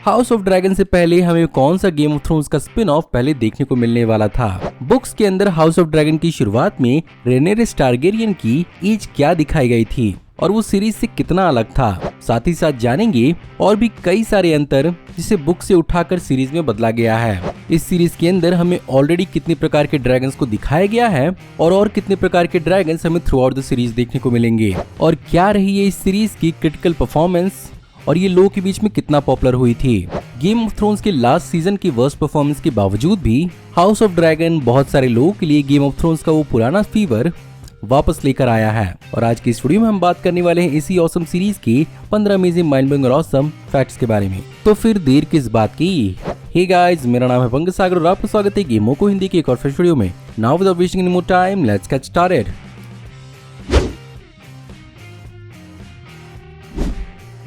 House of dragon से पहले हमें कौन सा गेम ऑफ थ्रोन्स का स्पिन ऑफ पहले देखने को मिलने वाला था। बुक्स के अंदर हाउस ऑफ ड्रैगन की शुरुआत में रेनेरिस टारगेरियन की एज क्या दिखाई गई थी और वो सीरीज से कितना अलग था। साथ ही साथ जानेंगे और भी कई सारे अंतर जिसे बुक से उठाकर सीरीज में बदला गया है। इस सीरीज के अंदर हमें ऑलरेडी कितने प्रकार के ड्रैगन्स को दिखाया गया है और कितने प्रकार के ड्रैगन्स हमें थ्रू आउट द सीरीज देखने को मिलेंगे और क्या रही है इस सीरीज की क्रिटिकल परफॉर्मेंस और ये लोगों के बीच में कितना पॉपुलर हुई थी। गेम ऑफ थ्रोन्स के लास्ट सीजन की वर्स्ट परफॉर्मेंस के बावजूद भी हाउस ऑफ ड्रैगन बहुत सारे लोगों के लिए गेम ऑफ थ्रोन्स का वो पुराना फीवर वापस लेकर आया है। और आज की इस वीडियो में हम बात करने वाले हैं इसी ऑसम सीरीज की 15 अमेजिंग माइंड ब्लोइंग और ऑसम फैक्ट्स के बारे में। तो फिर देर किस बात की। हे गाइस, मेरा नाम है पंकज सागर और आपका स्वागत है गेमों को हिंदी की एक और फ्रेश वीडियो में। Now without wasting any more time, let's get started.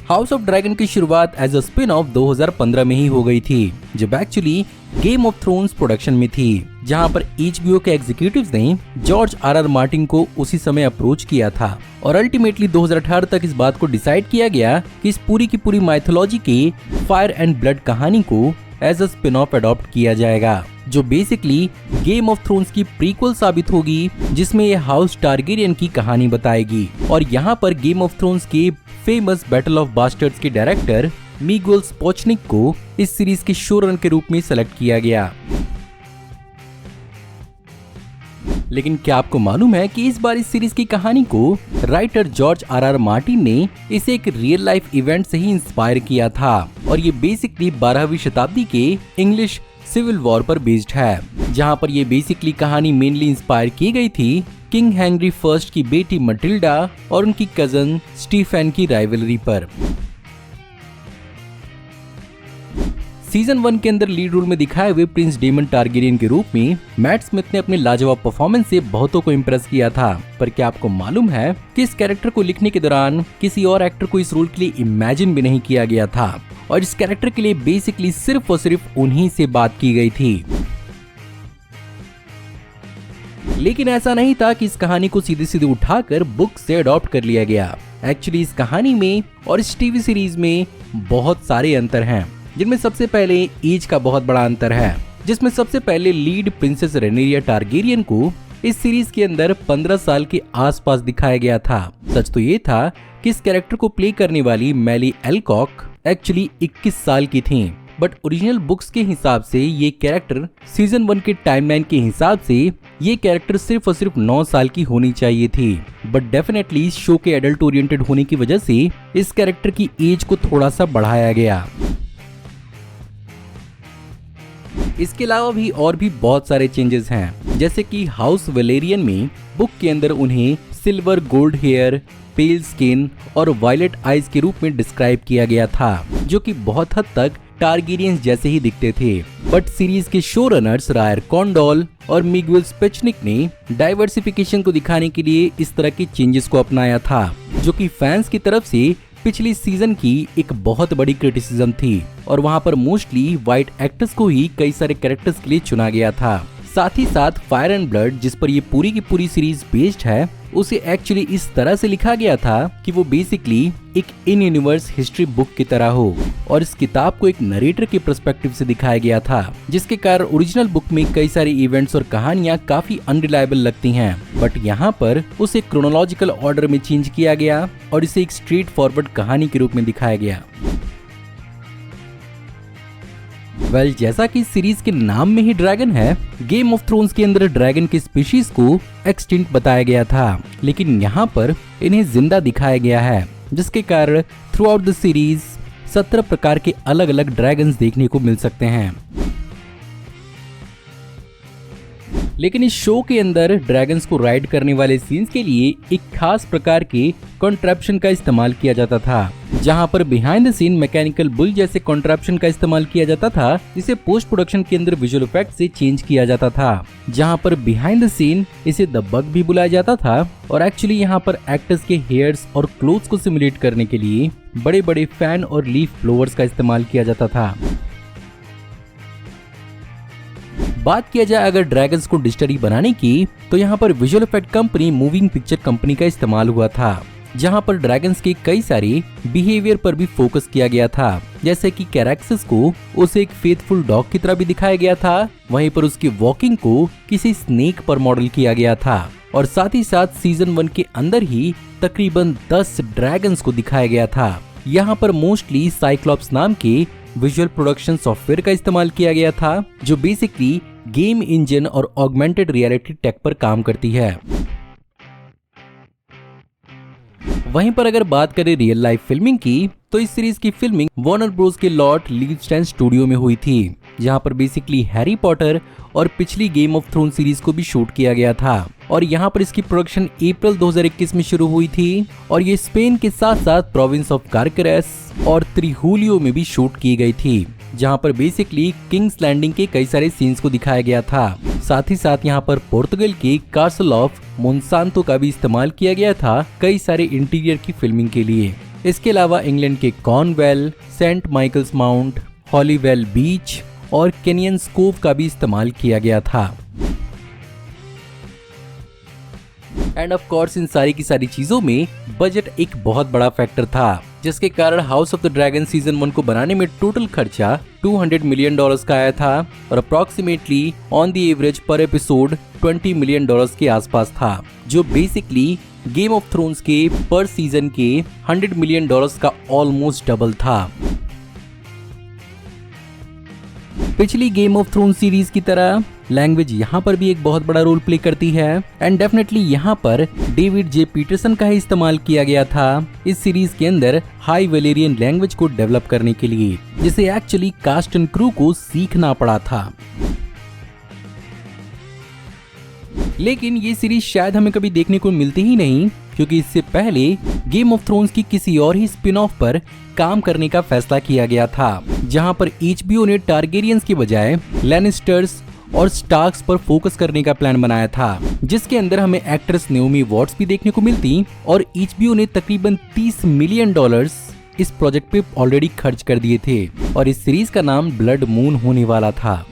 House of dragon की शुरुआत एज अ स्पिन ऑफ 2015 में ही हो गई थी, जब actually game of thrones production में थी, जहां पर HBO के एग्जीक्यूटिव्स ने जॉर्ज R.R. मार्टिन को उसी समय अप्रोच किया था और अल्टीमेटली 2018 तक इस बात को डिसाइड किया गया कि इस पूरी की पूरी माइथोलॉजी के फायर एंड ब्लड कहानी को as a spin off adopt किया जाएगा, जो बेसिकली गेम ऑफ थ्रोन्स की प्रीक्वल साबित होगी, जिसमें ये हाउस टारगेरियन की कहानी बताएगी। और यहाँ पर गेम ऑफ थ्रोन्स के फेमस बैटल ऑफ बास्टर्ड्स के डायरेक्टर मिगुएल स्पोचनिक को इस सीरीज के शोरनर के रूप में सेलेक्ट किया गया। लेकिन क्या आपको मालूम है कि इस बार इस सीरीज की कहानी को राइटर जॉर्ज R.R. मार्टिन ने इसे एक रियल लाइफ इवेंट से ही इंस्पायर किया था और ये बेसिकली 12वीं शताब्दी के इंग्लिश सिविल वॉर पर बेस्ड है, जहां पर ये बेसिकली कहानी मेनली इंस्पायर की गई थी किंग हेनरी फर्स्ट की बेटी मटिल्डा और उनकी कजन स्टीफेन की राइवलरी पर। सीजन 1 के अंदर लीड रोल में दिखाए हुए प्रिंस डेमन टारगेरियन के रूप में मैट स्मिथ ने अपने लाजवाब परफॉर्मेंस से बहुतों को इम्प्रेस किया था। पर क्या आपको मालूम है कि इस कैरेक्टर को लिखने के दौरान किसी और एक्टर को इस रोल के लिए इमेजिन भी नहीं किया गया था और इस कैरेक्टर के लिए बेसिकली सिर्फ और सिर्फ उन्हीं से बात की गई थी। लेकिन ऐसा नहीं था कि इस कहानी को सीधे सीधे उठाकर बुक से अडॉप्ट कर लिया गया। एक्चुअली इस कहानी में और इस टीवी सीरीज में बहुत सारे अंतर हैं, जिनमें सबसे पहले एज का बहुत बड़ा अंतर है, जिसमें सबसे पहले लीड प्रिंसेस रेनेरिया टारगेरियन को इस सीरीज के अंदर 15 साल के आसपास दिखाया गया था। सच तो ये था कि इस कैरेक्टर को प्ले करने वाली मैली एल्कॉक एक्चुअली 21 साल की थी, बट ओरिजिनल बुक्स के हिसाब से ये कैरेक्टर सीजन 1 के टाइमलाइन के हिसाब से ये कैरेक्टर सिर्फ और सिर्फ 9 साल की होनी चाहिए थी। बट डेफिनेटली इस शो के एडल्ट ओरिएंटेड होने की वजह से इस कैरेक्टर की एज को थोड़ा सा बढ़ाया गया। इसके अलावा भी और भी बहुत सारे चेंजेस हैं, जैसे कि हाउस वेलेरियन में बुक के अंदर उन्हें silver gold hair, pale skin और वायलेट आईज के रूप में डिस्क्राइब किया गया था, जो कि बहुत हद तक टारगेरियंस जैसे ही दिखते थे। बट सीरीज के शो रनर्स रायर कॉन्डोल और मिगुएल स्पोचनिक ने डाइवर्सिफिकेशन को दिखाने के लिए इस तरह के चेंजेस को अपनाया था, जो कि फैंस की तरफ से पिछली सीजन की एक बहुत बड़ी क्रिटिसिज्म थी और वहां पर मोस्टली वाइट एक्टर्स को ही कई सारे कैरेक्टर्स के लिए चुना गया था। साथ ही साथ फायर एंड ब्लड, जिस पर ये पूरी की पूरी सीरीज बेस्ड है, उसे एक्चुअली इस तरह से लिखा गया था कि वो बेसिकली एक इन यूनिवर्स हिस्ट्री बुक की तरह हो और इस किताब को एक नरेटर के पर्सपेक्टिव से दिखाया गया था, जिसके कारण ओरिजिनल बुक में कई सारे इवेंट्स और कहानियां काफी अनरिलायबल लगती हैं। बट यहाँ पर उसे क्रोनोलॉजिकल ऑर्डर में चेंज किया गया और इसे एक स्ट्रेट फॉरवर्ड कहानी के रूप में दिखाया गया। जैसा कि सीरीज के नाम में ही ड्रैगन है, गेम ऑफ थ्रोन्स के अंदर ड्रैगन की स्पीशीज को एक्सटिंक्ट बताया गया था, लेकिन यहाँ पर इन्हें जिंदा दिखाया गया है, जिसके कारण थ्रू आउट द सीरीज 17 प्रकार के अलग अलग ड्रैगन्स देखने को मिल सकते हैं। लेकिन इस शो के अंदर ड्रैगन्स को राइड करने वाले सीन्स के लिए एक खास प्रकार के कॉन्ट्रैप्शन का इस्तेमाल किया जाता था, जहां पर behind the scene mechanical bull जैसे कॉन्ट्रैप्शन का इस्तेमाल किया जाता था, जिसे पोस्ट प्रोडक्शन के अंदर विजुअल इफेक्ट से चेंज किया जाता था, जहां पर बिहाइंड द सीन इसे द बग भी बुलाया जाता था। और एक्चुअली यहाँ पर एक्टर्स के हेयर्स और क्लोथ्स को सिमुलेट करने के लिए बड़े बड़े फैन और लीफ ब्लोअर्स का इस्तेमाल किया जाता था। बात किया जाए अगर ड्रैगन्स को डिजिटली बनाने की, तो यहाँ पर visual effect company moving picture company का इस्तेमाल हुआ था जहां पर ड्रैगन्स के कई सारे बिहेवियर पर भी फोकस किया गया था, जैसे कि कैरेक्टर्स को उसे एक फेथफुल डॉग की तरह भी दिखाया गया था, वहीं पर उसकी वॉकिंग को किसी स्नेक पर मॉडल किया गया था और साथ ही साथ सीजन 1 के अंदर ही तकरीबन 10 ड्रैगन्स को दिखाया गया था। यहाँ पर मोस्टली साइक्लॉप्स नाम के विजुअल प्रोडक्शन सॉफ्टवेयर का इस्तेमाल किया गया था, जो बेसिकली गेम इंजन और ऑगमेंटेड रियलिटी टेक पर काम करती है। वहीं पर अगर बात करें रियल लाइफ फिल्मिंग की, तो इस सीरीज की फिल्मिंग वार्नर ब्रोस के लॉर्ड लिवस्टैन स्टूडियो में हुई थी, जहां पर बेसिकली हैरी पॉटर और पिछली गेम ऑफ थ्रोन सीरीज को भी शूट किया गया था और यहां पर इसकी प्रोडक्शन अप्रैल 2021 में शुरू हुई थी और ये स्पेन के साथ साथ प्रोविंस ऑफ कारकरेस और त्रिहुलियो में भी शूट की गई थी, जहां पर बेसिकली किंग्स लैंडिंग के कई सारे सीन्स को दिखाया गया था। साथ ही साथ यहाँ पर पोर्तुगल के कासल ऑफ मोन्सांतो का भी इस्तेमाल किया गया था कई सारे इंटीरियर की फिल्मिंग के लिए। इसके अलावा इंग्लैंड के कॉर्नवेल, सेंट माइकल्स माउंट, हॉलीवेल बीच और कैनियन स्कोव का भी इस्तेमाल किया गया था। एंड ऑफ कोर्स इन सारी की सारी चीजों में बजट एक बहुत बड़ा फैक्टर था, जिसके कारण house of the dragon season 1 को बनाने में टोटल खर्चा $200 मिलियन का आया था और अप्रोक्सीमेटली ऑन द एवरेज पर एपिसोड $20 मिलियन के आसपास था, जो बेसिकली गेम ऑफ थ्रोन्स के पर सीजन के $100 मिलियन का ऑलमोस्ट डबल था। पिछली गेम ऑफ थ्रोन सीरीज की तरह लैंग्वेज यहाँ पर भी एक बहुत बड़ा रोल प्ले करती है एंड डेफिनेटली यहाँ पर डेविड जे पीटरसन का ही इस्तेमाल किया गया था इस सीरीज के अंदर हाई वेलेरियन लैंग्वेज को डेवलप करने के लिए, जिसे एक्चुअली कास्ट एंड क्रू को सीखना पड़ा था। लेकिन ये सीरीज शायद हमें कभी देखने को मिलती ही नहीं, क्योंकि इससे पहले गेम ऑफ थ्रोन्स की किसी और ही स्पिन ऑफ पर काम करने का फैसला किया गया था, जहां पर HBO ने टारगेरियंस के बजाय लैनिस्टर्स और स्टार्क्स पर फोकस करने का प्लान बनाया था, जिसके अंदर हमें एक्ट्रेस नेओमी वॉट्स भी देखने को मिलती और HBO ने तकरीबन $30 मिलियन इस प्रोजेक्ट पे ऑलरेडी खर्च कर दिए थे और इस सीरीज का नाम ब्लड मून होने वाला था।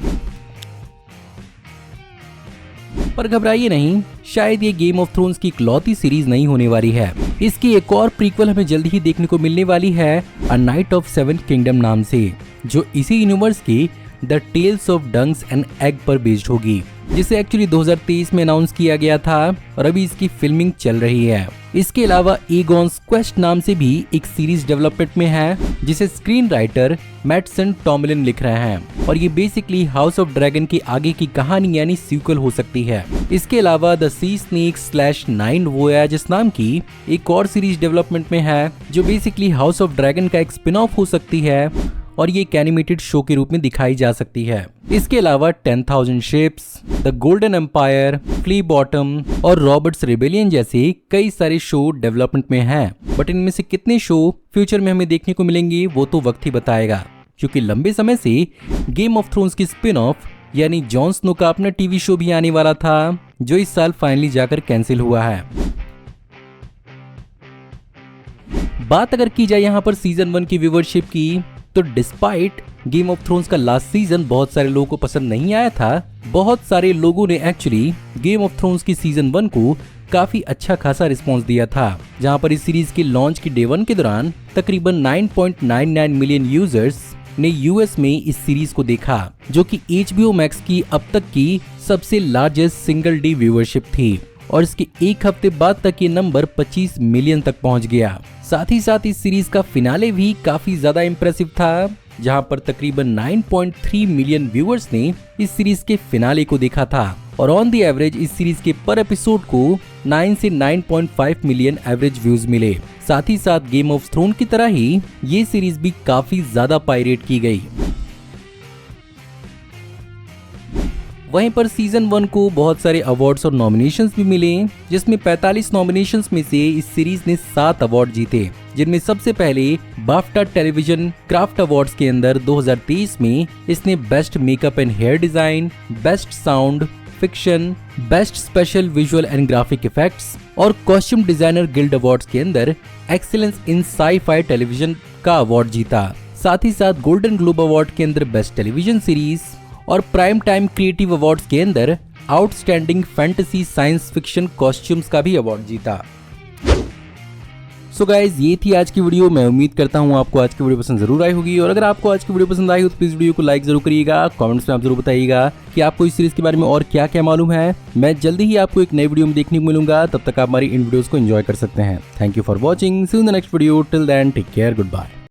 पर घबराइए नहीं, शायद ये गेम ऑफ थ्रोन्स की इकलौती सीरीज नहीं होने वाली है। इसकी एक और प्रीक्वल हमें जल्दी ही देखने को मिलने वाली है a knight of seven kingdom नाम से, जो इसी यूनिवर्स की the tales of Dunks and Egg पर बेस्ड होगी, जिसे एक्चुअली 2023 में अनाउंस किया गया था और अभी इसकी फिल्मिंग चल रही है। इसके अलावा एगॉन्स क्वेस्ट नाम से भी एक सीरीज डेवलपमेंट में है, जिसे स्क्रीन राइटर मैटसन टॉमलिन लिख रहे हैं और ये बेसिकली हाउस ऑफ ड्रैगन की आगे की कहानी यानी सीक्वल हो सकती है। इसके अलावा द सी स्नेक्स /9 वोयाजेस नाम की एक और सीरीज डेवलपमेंट में है, जो बेसिकली हाउस ऑफ ड्रैगन का एक स्पिन ऑफ हो सकती है और ये एक एनिमेटेड शो के रूप में दिखाई जा सकती है। इसके अलावा 10,000 ships, the golden empire, flea bottom और रॉबर्ट्स रेबेलियन जैसे कई सारे शो डेवलपमेंट में हैं, बट इनमें से कितने शो फ्यूचर में हमें देखने को मिलेंगे वो तो वक्त ही बताएगा, क्योंकि लंबे समय से गेम ऑफ थ्रोन्स की स्पिन ऑफ यानी जॉन स्नो का अपना टीवी शो भी आने वाला था, जो इस साल फाइनली जाकर कैंसिल हुआ है। बात अगर की जाए यहाँ पर सीजन 1 की व्यूवरशिप की, तो डिस्पाइट गेम ऑफ थ्रोन्स का लास्ट सीजन बहुत सारे लोगों को पसंद नहीं आया था, बहुत सारे लोगों ने एक्चुअली गेम ऑफ थ्रोन्स की सीजन 1 को काफी अच्छा खासा रिस्पांस दिया था, जहां पर इस सीरीज के लॉन्च की डे 1 के दौरान तकरीबन 9.99 मिलियन यूजर्स ने यूएस में इस सीरीज को देखा, जो कि HBO मैक्स की अब तक की सबसे लार्जेस्ट सिंगल डे व्यूवरशिप थी और इसके एक हफ्ते बाद तक ये नंबर 25 मिलियन तक पहुंच गया। साथ ही साथ इस सीरीज का फिनाले भी काफी ज्यादा इम्प्रेसिव था, जहां पर तकरीबन 9.3 मिलियन व्यूअर्स ने इस सीरीज के फिनाले को देखा था और ऑन द एवरेज इस सीरीज के पर एपिसोड को 9 से 9.5 मिलियन एवरेज व्यूज मिले। साथ ही साथ गेम ऑफ थ्रोन की तरह ही ये सीरीज भी काफी ज्यादा पायरेट की गई। वहीं पर सीजन 1 को बहुत सारे अवार्ड्स और नॉमिनेशंस भी मिले, जिसमें 45 नॉमिनेशंस में से इस सीरीज ने 7 अवार्ड जीते, जिनमें सबसे पहले बाफ्टा टेलीविजन क्राफ्ट अवार्ड्स के अंदर 2023 में इसने best makeup and hair design, best sound fiction, best special visual and graphic effects और कॉस्ट्यूम डिजाइनर गिल्ड अवार्ड्स के अंदर एक्सीलेंस इन साई-फाई टेलीविजन का अवार्ड जीता। साथ ही साथ गोल्डन ग्लोब अवार्ड के अंदर बेस्ट टेलीविजन सीरीज और प्राइम टाइम क्रिएटिव अवार्ड्स के अंदर outstanding fantasy science fiction costumes का भी अवार्ड जीता। सो गाइज ये थी आज की वीडियो। मैं उम्मीद करता हूँ आपको आज की वीडियो पसंद जरूर आई होगी, और अगर आपको आज की वीडियो पसंद आई हो तो प्लीज वीडियो को लाइक जरूर करिएगा। कमेंट्स में आप जरूर बताइएगा कि आपको इस सीरीज के बारे में और क्या क्या मालूम है। मैं जल्दी ही आपको एक नई वीडियो में देखने को मिलूंगा, तब तक आप हमारी इन वीडियोस को एंजॉय कर सकते हैं। Thank you for watching, see you in the next video, till then take care, good bye.